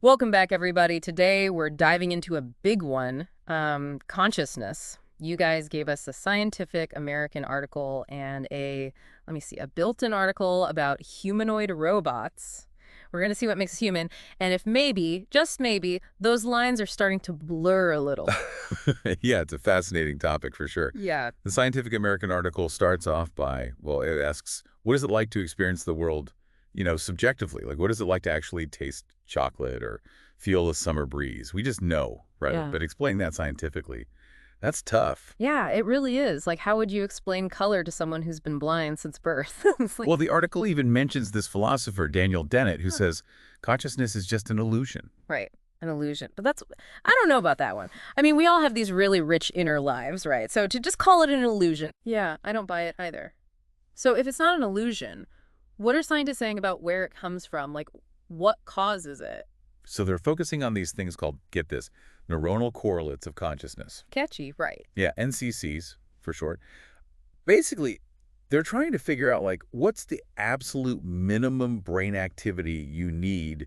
Welcome back, everybody. Today, we're diving into a big one, consciousness. You guys gave us a Scientific American article and let me see, a built-in article about humanoid robots. We're going to see what makes us human, and if maybe, just maybe, those lines are starting to blur a little. Yeah, it's a fascinating topic for sure. Yeah. The Scientific American article starts off by, well, it asks, what is it like to experience the world, subjectively? Like, what is it like to actually taste chocolate or feel the summer breeze? We just know, right? Yeah. But explain that scientifically, that's tough. Yeah, it really is. Like, how would you explain color to someone who's been blind since birth? It's like, Well, the article even mentions this philosopher, Daniel Dennett, who says consciousness is just an illusion. right. An illusion. But I don't know about that one. I mean, we all have these really rich inner lives, right? So to just call it an illusion, yeah, I don't buy it either. So if it's not an illusion, what are scientists saying about where it comes from? Like, what causes it? So they're focusing on these things called, get this, neuronal correlates of consciousness. Catchy, right. Yeah, NCCs for short. Basically, they're trying to figure out, like, what's the absolute minimum brain activity you need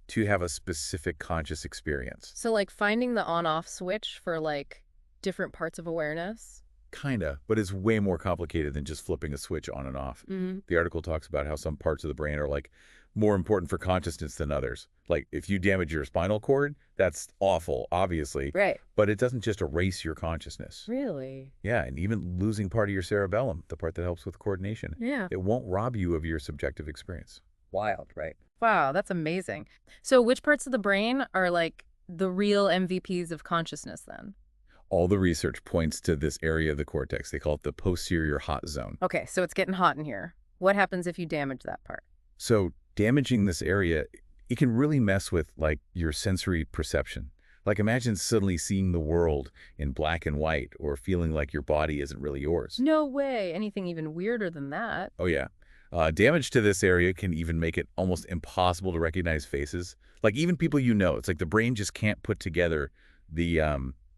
to have a specific conscious experience. So like finding the on-off switch for like different parts of awareness? Kinda, but it's way more complicated than just flipping a switch on and off. Mm-hmm. The article talks about how some parts of the brain are, like, more important for consciousness than others. Like, if you damage your spinal cord, that's awful, obviously, Right. but it doesn't just erase your consciousness. Really? Yeah, and even losing part of your cerebellum, the part that helps with coordination, Yeah. it won't rob you of your subjective experience. Wild, right? Wow, that's amazing. So which parts of the brain are like the real MVPs of consciousness then? All the research points to this area of the cortex. They call it the posterior hot zone. Okay, so it's getting hot in here. What happens if you damage that part? So damaging this area, it can really mess with, like, your sensory perception. Like, imagine suddenly seeing the world in black and white or feeling like your body isn't really yours. No way. Anything even weirder than that. Oh, yeah. Damage to this area can even make it almost impossible to recognize faces. Like, even people you know, it's like the brain just can't put together the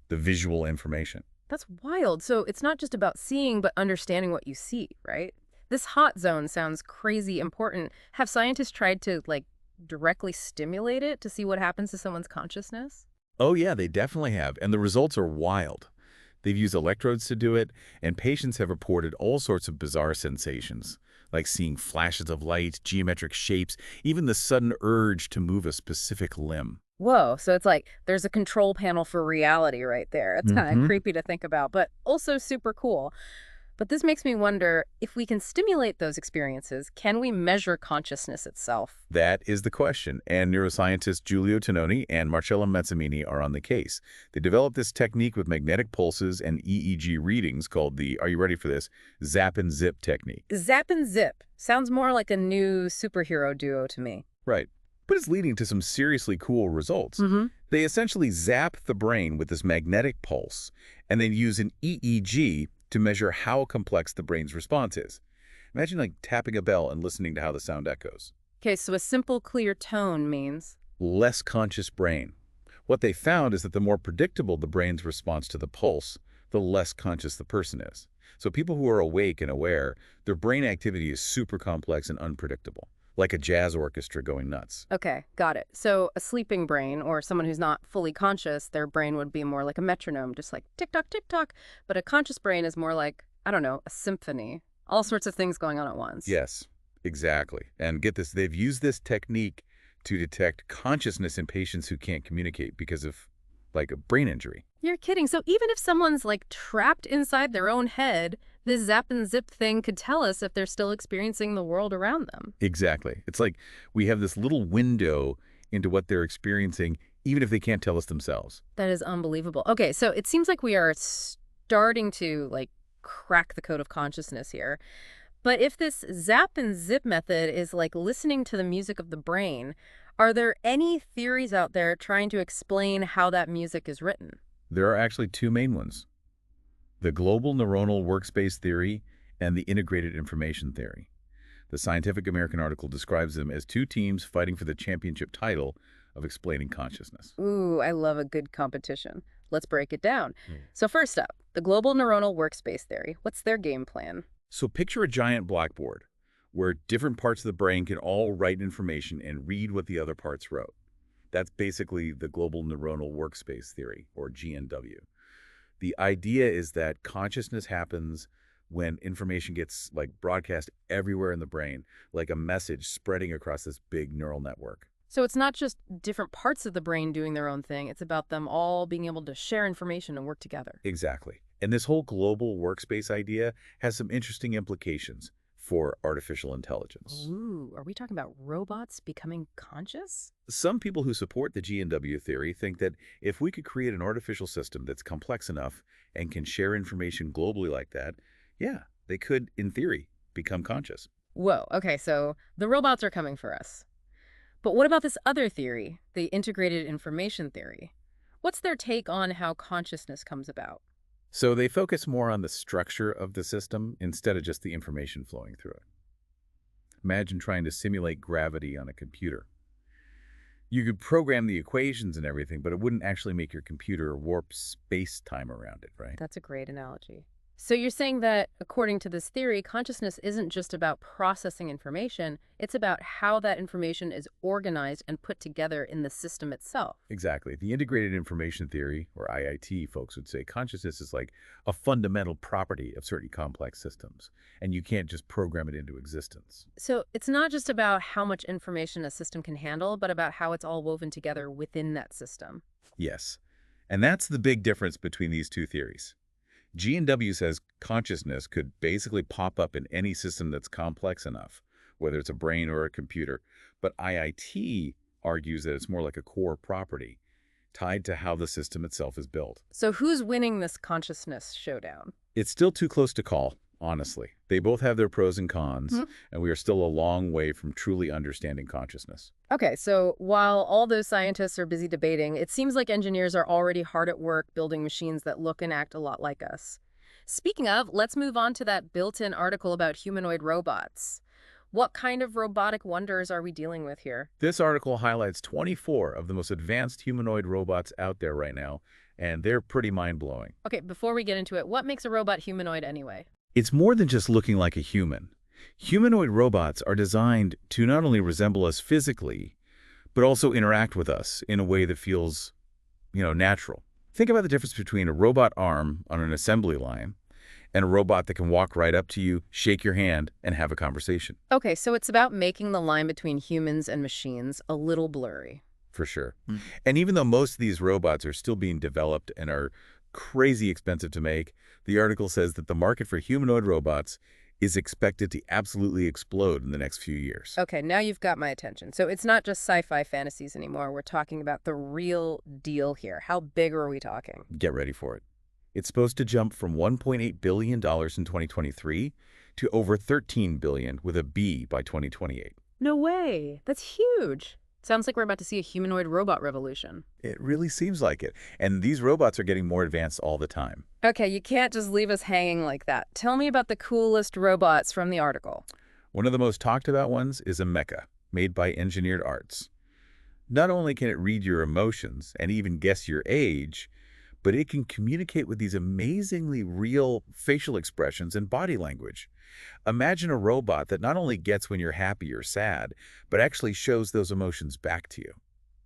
visual information. That's wild. So it's not just about seeing, but understanding what you see, right? This hot zone sounds crazy important. Have scientists tried to, like, directly stimulate it to see what happens to someone's consciousness? Oh, yeah, they definitely have. And the results are wild. They've used electrodes to do it, and patients have reported all sorts of bizarre sensations, like seeing flashes of light, geometric shapes, even the sudden urge to move a specific limb. Whoa, so it's like there's a control panel for reality right there. It's kind of Hmm. creepy to think about, but also super cool. But this makes me wonder, if we can stimulate those experiences, can we measure consciousness itself? That is the question, and neuroscientists Giulio Tononi and Marcello Mazzamini are on the case. They developed this technique with magnetic pulses and EEG readings called the, are you ready for this, zap and zip technique. Zap and zip sounds more like a new superhero duo to me. Right. But it's leading to some seriously cool results. Mm-hmm. They essentially zap the brain with this magnetic pulse and then use an EEG to measure how complex the brain's response is. Imagine, like, tapping a bell and listening to how the sound echoes. Okay, so a simple, clear tone means... Less conscious brain. What they found is that the more predictable the brain's response to the pulse, the less conscious the person is. So people who are awake and aware, their brain activity is super complex and unpredictable, like a jazz orchestra going nuts. Okay, got it. So a sleeping brain, or someone who's not fully conscious, their brain would be more like a metronome, just like tick-tock, tick-tock. But a conscious brain is more like, I don't know, a symphony. All sorts of things going on at once. Yes, exactly. And get this, they've used this technique to detect consciousness in patients who can't communicate because of, like, a brain injury. You're kidding. So even if someone's like trapped inside their own head, this zap and zip thing could tell us if they're still experiencing the world around them. Exactly. It's like we have this little window into what they're experiencing, even if they can't tell us themselves. That is unbelievable. Okay, so it seems like we are starting to like crack the code of consciousness here. But if this zap and zip method is like listening to the music of the brain, are there any theories out there trying to explain how that music is written? There are actually two main ones: the Global Neuronal Workspace theory and the Integrated Information theory. The Scientific American article describes them as two teams fighting for the championship title of explaining consciousness. Ooh, I love a good competition. Let's break it down. Mm. So first up, the Global Neuronal Workspace theory. What's their game plan? So picture a giant blackboard where different parts of the brain can all write information and read what the other parts wrote. That's basically the Global Neuronal Workspace theory, or GNW. The idea is that consciousness happens when information gets broadcast everywhere in the brain, like a message spreading across this big neural network. So it's not just different parts of the brain doing their own thing. It's about them all being able to share information and work together. Exactly. And this whole global workspace idea has some interesting implications for artificial intelligence. Ooh, are we talking about robots becoming conscious? Some people who support the GNW theory think that if we could create an artificial system that's complex enough and can share information globally like that, yeah, they could, in theory, become conscious. Whoa, okay, so the robots are coming for us. But what about this other theory, the integrated information theory? What's their take on how consciousness comes about? So they focus more on the structure of the system instead of just the information flowing through it. Imagine trying to simulate gravity on a computer. You could program the equations and everything, but it wouldn't actually make your computer warp space-time around it, right? That's a great analogy. So you're saying that, according to this theory, consciousness isn't just about processing information, it's about how that information is organized and put together in the system itself. Exactly. The integrated information theory, or IIT, folks would say consciousness is like a fundamental property of certain complex systems, and you can't just program it into existence. So it's not just about how much information a system can handle, but about how it's all woven together within that system. Yes. And that's the big difference between these two theories. G&W says consciousness could basically pop up in any system that's complex enough, whether it's a brain or a computer. But IIT argues that it's more like a core property, tied to how the system itself is built. So who's winning this consciousness showdown? It's still too close to call, honestly. They both have their pros and cons, and we are still a long way from truly understanding consciousness. Okay, so while all those scientists are busy debating, it seems like engineers are already hard at work building machines that look and act a lot like us. Speaking of, let's move on to that built-in article about humanoid robots. What kind of robotic wonders are we dealing with here? This article highlights 24 of the most advanced humanoid robots out there right now, and they're pretty mind-blowing. Okay, before we get into it, what makes a robot humanoid anyway? It's more than just looking like a human. Humanoid robots are designed to not only resemble us physically, but also interact with us in a way that feels, natural. Think about the difference between a robot arm on an assembly line and a robot that can walk right up to you, shake your hand, and have a conversation. Okay, so it's about making the line between humans and machines a little blurry. For sure. And even though most of these robots are still being developed and are crazy expensive to make, the article says that the market for humanoid robots is expected to absolutely explode in the next few years. Okay, now you've got my attention. So it's not just sci-fi fantasies anymore. We're talking about the real deal here. How big are we talking? Get ready for it. It's supposed to jump from $1.8 billion in 2023 to over $13 billion with a B by 2028. No way. That's huge. Sounds like we're about to see a humanoid robot revolution. It really seems like it. And these robots are getting more advanced all the time. Okay, you can't just leave us hanging like that. Tell me about the coolest robots from the article. One of the most talked about ones is a mecha, made by Engineered Arts. Not only can it read your emotions and even guess your age, but it can communicate with these amazingly real facial expressions and body language. Imagine a robot that not only gets when you're happy or sad, but actually shows those emotions back to you.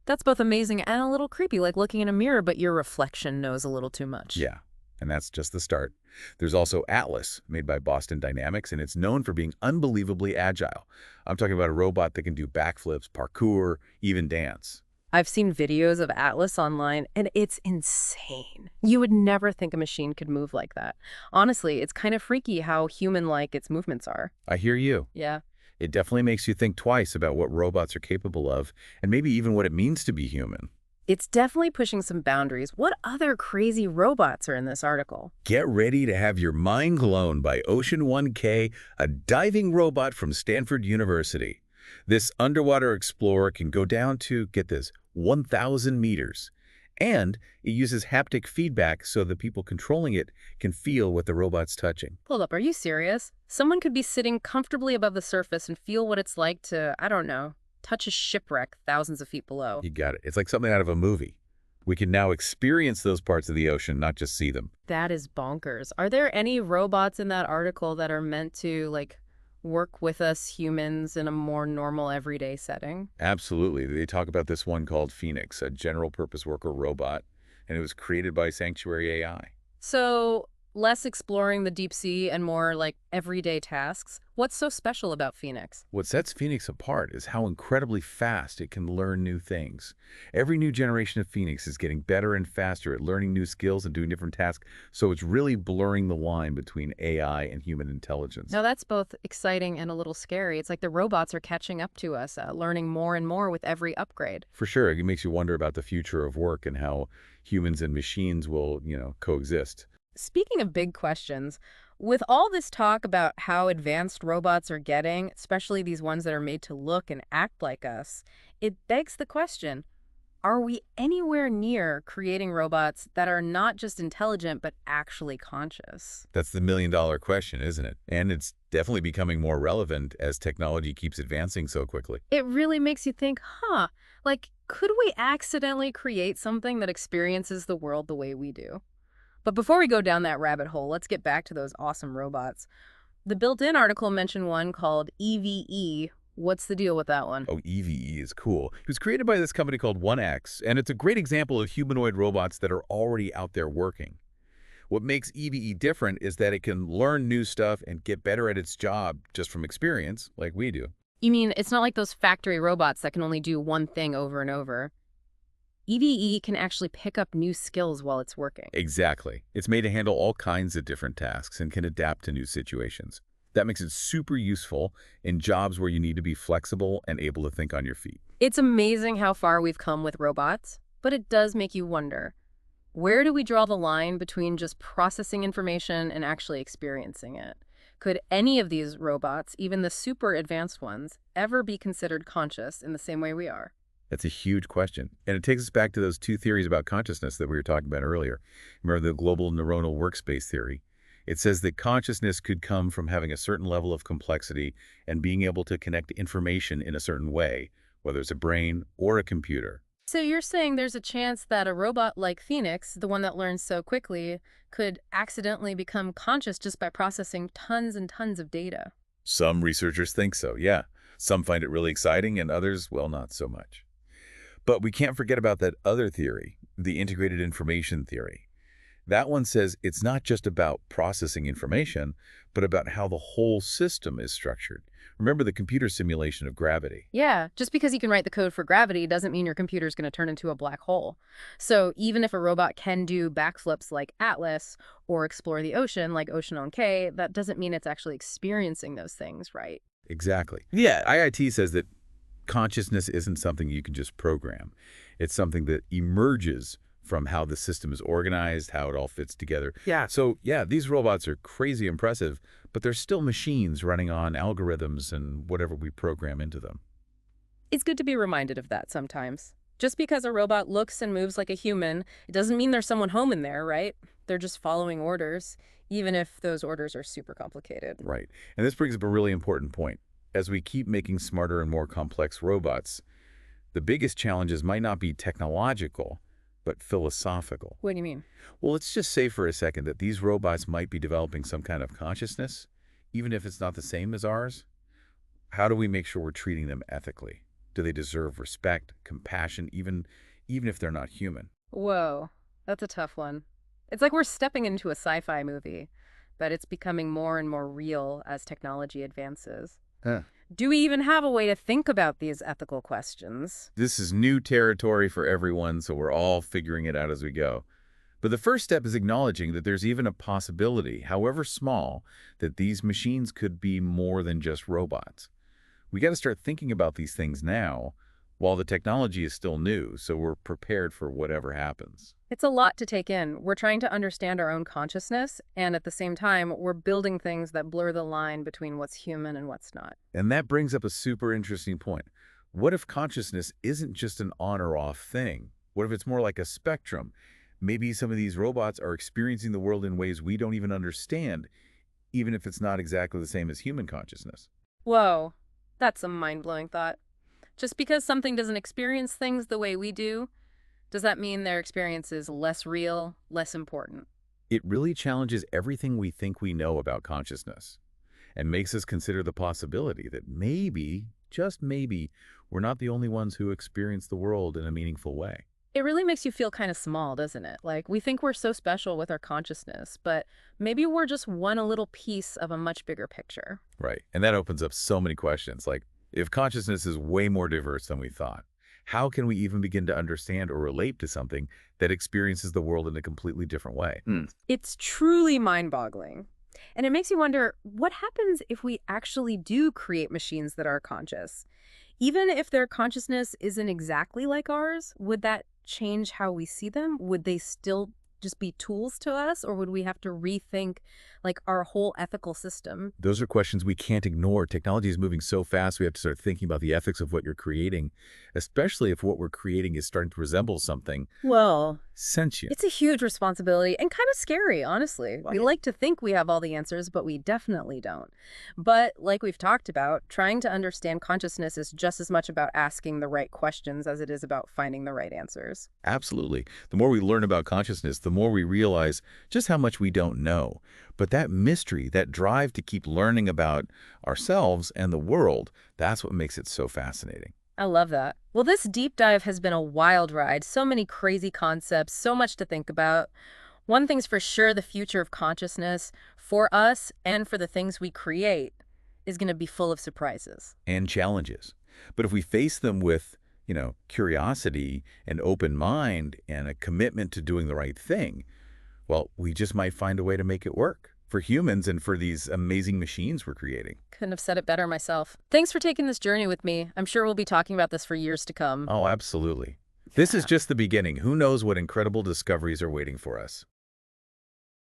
That's both amazing and a little creepy, like looking in a mirror, but your reflection knows a little too much. Yeah, and that's just the start. There's also Atlas, made by Boston Dynamics, and it's known for being unbelievably agile. I'm talking about a robot that can do backflips, parkour, even dance. I've seen videos of Atlas online, and it's insane. You would never think a machine could move like that. Honestly, it's kind of freaky how human-like its movements are. I hear you. Yeah. It definitely makes you think twice about what robots are capable of, and maybe even what it means to be human. It's definitely pushing some boundaries. What other crazy robots are in this article? Get ready to have your mind blown by Ocean 1K, a diving robot from Stanford University. This underwater explorer can go down to, get this, 1,000 meters. And it uses haptic feedback so the people controlling it can feel what the robot's touching. Hold up, are you serious? Someone could be sitting comfortably above the surface and feel what it's like to, I don't know, touch a shipwreck thousands of feet below. You got it. It's like something out of a movie. We can now experience those parts of the ocean, not just see them. That is bonkers. Are there any robots in that article that are meant to, like, work with us humans in a more normal everyday setting? Absolutely. They talk about this one called Phoenix, a general-purpose worker robot, and it was created by Sanctuary AI. So, less exploring the deep sea and more like everyday tasks. What's so special about Phoenix? What sets Phoenix apart is how incredibly fast it can learn new things. Every new generation of Phoenix is getting better and faster at learning new skills and doing different tasks, so it's really blurring the line between AI and human intelligence. Now, that's both exciting and a little scary. It's like the robots are catching up to us, learning more and more with every upgrade. For sure, it makes you wonder about the future of work and how humans and machines will, coexist. Speaking of big questions, with all this talk about how advanced robots are getting, especially these ones that are made to look and act like us, it begs the question, are we anywhere near creating robots that are not just intelligent but actually conscious? That's the million-dollar question, isn't it? And it's definitely becoming more relevant as technology keeps advancing so quickly. It really makes you think, like, could we accidentally create something that experiences the world the way we do? But before we go down that rabbit hole, let's get back to those awesome robots. The built-in article mentioned one called EVE. What's the deal with that one? Oh, EVE is cool. It was created by this company called 1X, and it's a great example of humanoid robots that are already out there working. What makes EVE different is that it can learn new stuff and get better at its job just from experience, like we do. You mean it's not like those factory robots that can only do one thing over and over? EVE can actually pick up new skills while it's working. Exactly. It's made to handle all kinds of different tasks and can adapt to new situations. That makes it super useful in jobs where you need to be flexible and able to think on your feet. It's amazing how far we've come with robots, but it does make you wonder, where do we draw the line between just processing information and actually experiencing it? Could any of these robots, even the super advanced ones, ever be considered conscious in the same way we are? That's a huge question. And it takes us back to those two theories about consciousness that we were talking about earlier. Remember the Global Neuronal Workspace theory? It says that consciousness could come from having a certain level of complexity and being able to connect information in a certain way, whether it's a brain or a computer. So you're saying there's a chance that a robot like Phoenix, the one that learns so quickly, could accidentally become conscious just by processing tons and tons of data? Some researchers think so, yeah. Some find it really exciting and others, well, not so much. But we can't forget about that other theory, the integrated information theory. That one says it's not just about processing information, but about how the whole system is structured. Remember the computer simulation of gravity. Yeah, just because you can write the code for gravity doesn't mean your computer's going to turn into a black hole. So even if a robot can do backflips like Atlas or explore the ocean like Ocean on K, that doesn't mean it's actually experiencing those things, right? Exactly. Yeah, IIT says that consciousness isn't something you can just program. It's something that emerges from how the system is organized, how it all fits together. Yeah. So, yeah, these robots are crazy impressive, but they're still machines running on algorithms and whatever we program into them. It's good to be reminded of that sometimes. Just because a robot looks and moves like a human, it doesn't mean there's someone home in there, right? They're just following orders, even if those orders are super complicated. Right. And this brings up a really important point. As we keep making smarter and more complex robots, the biggest challenges might not be technological, but philosophical. What do you mean? Well, let's just say for a second that these robots might be developing some kind of consciousness, even if it's not the same as ours. How do we make sure we're treating them ethically? Do they deserve respect, compassion, even if they're not human? Whoa, that's a tough one. It's like we're stepping into a sci-fi movie, but it's becoming more and more real as technology advances. Huh. Do we even have a way to think about these ethical questions? This is new territory for everyone, so we're all figuring it out as we go. But the first step is acknowledging that there's even a possibility, however small, that these machines could be more than just robots. We got to start thinking about these things now, while the technology is still new, so we're prepared for whatever happens. It's a lot to take in. We're trying to understand our own consciousness, and at the same time, we're building things that blur the line between what's human and what's not. And that brings up a super interesting point. What if consciousness isn't just an on or off thing? What if it's more like a spectrum? Maybe some of these robots are experiencing the world in ways we don't even understand, even if it's not exactly the same as human consciousness. Whoa, that's a mind-blowing thought. Just because something doesn't experience things the way we do, does that mean their experience is less real, less important? It really challenges everything we think we know about consciousness. and makes us consider the possibility that maybe, just maybe, we're not the only ones who experience the world in a meaningful way. It really makes you feel kind of small, doesn't it? Like, we think we're so special with our consciousness, but maybe we're just one little piece of a much bigger picture. Right. And that opens up so many questions. Like, if consciousness is way more diverse than we thought, how can we even begin to understand or relate to something that experiences the world in a completely different way? It's truly mind-boggling. And it makes you wonder, what happens if we actually do create machines that are conscious? Even if their consciousness isn't exactly like ours, would that change how we see them? Would they still just be tools to us, or would we have to rethink like our whole ethical system? Those are questions we can't ignore. Technology is moving so fast, we have to start thinking about the ethics of what you're creating, especially if what we're creating is starting to resemble something Well, sentient. it's a huge responsibility and kind of scary, honestly. We Right. like to think we have all the answers, but we definitely don't. But like we've talked about, trying to understand consciousness is just as much about asking the right questions as it is about finding the right answers. Absolutely. The more we learn about consciousness, the more we realize just how much we don't know. But that mystery, that drive to keep learning about ourselves and the world, that's what makes it so fascinating. I love that. Well, this deep dive has been a wild ride. So many crazy concepts, so much to think about. One thing's for sure, the future of consciousness for us and for the things we create is going to be full of surprises. And challenges. But if we face them with, curiosity, an open mind, and a commitment to doing the right thing, well, we just might find a way to make it work for humans and for these amazing machines we're creating. Couldn't have said it better myself. Thanks for taking this journey with me. I'm sure we'll be talking about this for years to come. Oh, absolutely. This is just the beginning. Who knows what incredible discoveries are waiting for us?